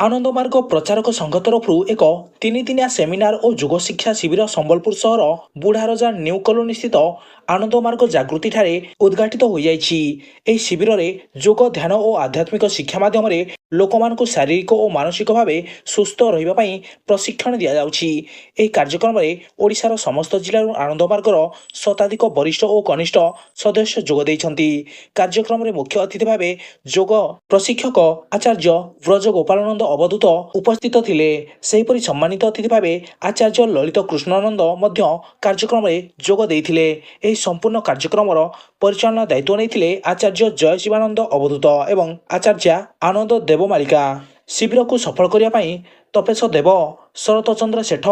ଆନନ୍ଦମାର୍ଗ ପ୍ରଚାରକ ସଂଘ ତରଫରୁ ଏକ ତିନିଦିନିଆ ସେମିନାର ଓ ଯୋଗ ଶିକ୍ଷା ଶିବିର ସମ୍ବଲପୁର ସହର ବୁଢ଼ାରଜା ନ୍ୟୁ କଲୋନୀ ସ୍ଥିତ ଆନନ୍ଦମାର୍ଗ ଜାଗୃତିଠାରେ ଉଦ୍ଘାଟିତ ହୋଇଯାଇଛି। ଏହି ଶିବିରରେ ଯୋଗ ଧ୍ୟାନ ଓ ଆଧ୍ୟାତ୍ମିକ ଶିକ୍ଷା ମାଧ୍ୟମରେ ଲୋକମାନଙ୍କୁ ଶାରୀରିକ ଓ ମାନସିକ ଭାବେ ସୁସ୍ଥ ରହିବା ପାଇଁ ପ୍ରଶିକ୍ଷଣ ଦିଆଯାଉଛି। ଏହି କାର୍ଯ୍ୟକ୍ରମରେ ଓଡ଼ିଶାର ସମସ୍ତ ଜିଲ୍ଲାରୁ ଆନନ୍ଦମାର୍ଗର ଶତାଧିକ ବରିଷ୍ଠ ଓ କନିଷ୍ଠ ସଦସ୍ୟ ଯୋଗ ଦେଇଛନ୍ତି। କାର୍ଯ୍ୟକ୍ରମରେ ମୁଖ୍ୟ ଅତିଥି ଭାବେ ଯୋଗ ପ୍ରଶିକ୍ଷକ ଆଚାର୍ଯ୍ୟ ବ୍ରଜ ଗୋପାଳନନ୍ଦ ଅବଧୂତ ଉପସ୍ଥିତ ଥିଲେ। ସେହିପରି ସମ୍ମାନିତ ଅତିଥି ଭାବେ ଆଚାର୍ଯ୍ୟ ଲଳିତ କୃଷ୍ଣନନ୍ଦ ମଧ୍ୟ କାର୍ଯ୍ୟକ୍ରମରେ ଯୋଗ ଦେଇଥିଲେ। ଏହି ସମ୍ପୂର୍ଣ୍ଣ କାର୍ଯ୍ୟକ୍ରମର ପରିଚାଳନା ଦାୟିତ୍ୱ ନେଇଥିଲେ ଆଚାର୍ଯ୍ୟ ଜୟ ଶିବାନନ୍ଦ ଅବଧୂତ ଏବଂ ଆଚାର୍ଯ୍ୟା ଆନନ୍ଦ ଦେବମାଳିକା। ଶିବିରକୁ ସଫଳ କରିବା ପାଇଁ ତପେଶ ଦେବ, ଶରତ ଚନ୍ଦ୍ର ସେଠ,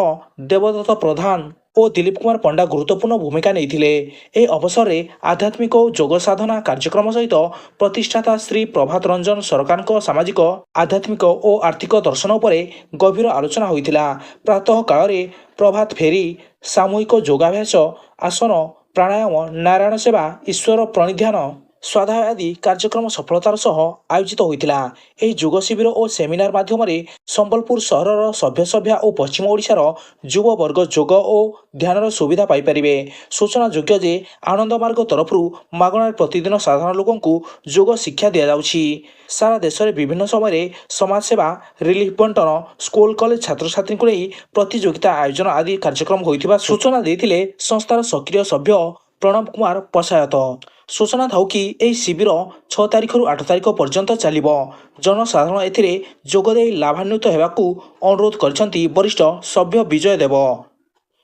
ଦେବଦତ୍ତ ପ୍ରଧାନ ଓ ଦିଲ୍ଲୀପ କୁମାର ପଣ୍ଡା ଗୁରୁତ୍ୱପୂର୍ଣ୍ଣ ଭୂମିକା ନେଇଥିଲେ। ଏହି ଅବସରରେ ଆଧ୍ୟାତ୍ମିକ ଓ ଯୋଗ ସାଧନା କାର୍ଯ୍ୟକ୍ରମ ସହିତ ପ୍ରତିଷ୍ଠାତା ଶ୍ରୀ ପ୍ରଭାତ ରଞ୍ଜନ ସରକାରଙ୍କ ସାମାଜିକ, ଆଧ୍ୟାତ୍ମିକ ଓ ଆର୍ଥିକ ଦର୍ଶନ ଉପରେ ଗଭୀର ଆଲୋଚନା ହୋଇଥିଲା। ପ୍ରାତଃ କାଳରେ ପ୍ରଭାତ ଫେରୀ, ସାମୂହିକ ଯୋଗାଭ୍ୟାସ, ଆସନ ପ୍ରାଣାୟାମ, ନାରାୟଣ ସେବା, ଈଶ୍ୱର ପ୍ରଣିଧାନ, ସ୍ୱାଧ୍ୟାୟ ଆଦି କାର୍ଯ୍ୟକ୍ରମ ସଫଳତାର ସହ ଆୟୋଜିତ ହୋଇଥିଲା। ଏହି ଯୋଗ ଶିବିର ଓ ସେମିନାର ମାଧ୍ୟମରେ ସମ୍ବଲପୁର ସହରର ସଭ୍ୟସଭ୍ୟା ଓ ପଶ୍ଚିମ ଓଡ଼ିଶାର ଯୁବବର୍ଗ ଯୋଗ ଓ ଧ୍ୟାନର ସୁବିଧା ପାଇପାରିବେ। ସୂଚନାଯୋଗ୍ୟ ଯେ ଆନନ୍ଦମାର୍ଗ ତରଫରୁ ମାଗଣାରେ ପ୍ରତିଦିନ ସାଧାରଣ ଲୋକଙ୍କୁ ଯୋଗ ଶିକ୍ଷା ଦିଆଯାଉଛି। ସାରା ଦେଶରେ ବିଭିନ୍ନ ସମୟରେ ସମାଜସେବା, ରିଲିଫ ବଣ୍ଟନ, ସ୍କୁଲ କଲେଜ ଛାତ୍ରଛାତ୍ରୀଙ୍କୁ ନେଇ ପ୍ରତିଯୋଗିତା ଆୟୋଜନ ଆଦି କାର୍ଯ୍ୟକ୍ରମ ହୋଇଥିବା ସୂଚନା ଦେଇଥିଲେ ସଂସ୍ଥାର ସକ୍ରିୟ ସଭ୍ୟ ପ୍ରଣବ କୁମାର ପଶାୟତ। ସୂଚନା ଥାଉ କି ଏହି ଶିବିର 6 ତାରିଖରୁ 8 ତାରିଖ ପର୍ଯ୍ୟନ୍ତ ଚାଲିବ। ଜନସାଧାରଣ ଏଥିରେ ଯୋଗଦେଇ ଲାଭାନ୍ୱିତ ହେବାକୁ ଅନୁରୋଧ କରିଛନ୍ତି ବରିଷ୍ଠ ସଭ୍ୟ ବିଜୟ ଦେବ।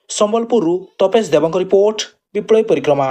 ସମ୍ବଲପୁରରୁ ତପେଶ ଦେବଙ୍କ ରିପୋର୍ଟ, ବିପ୍ଳବୀ ପରିକ୍ରମା।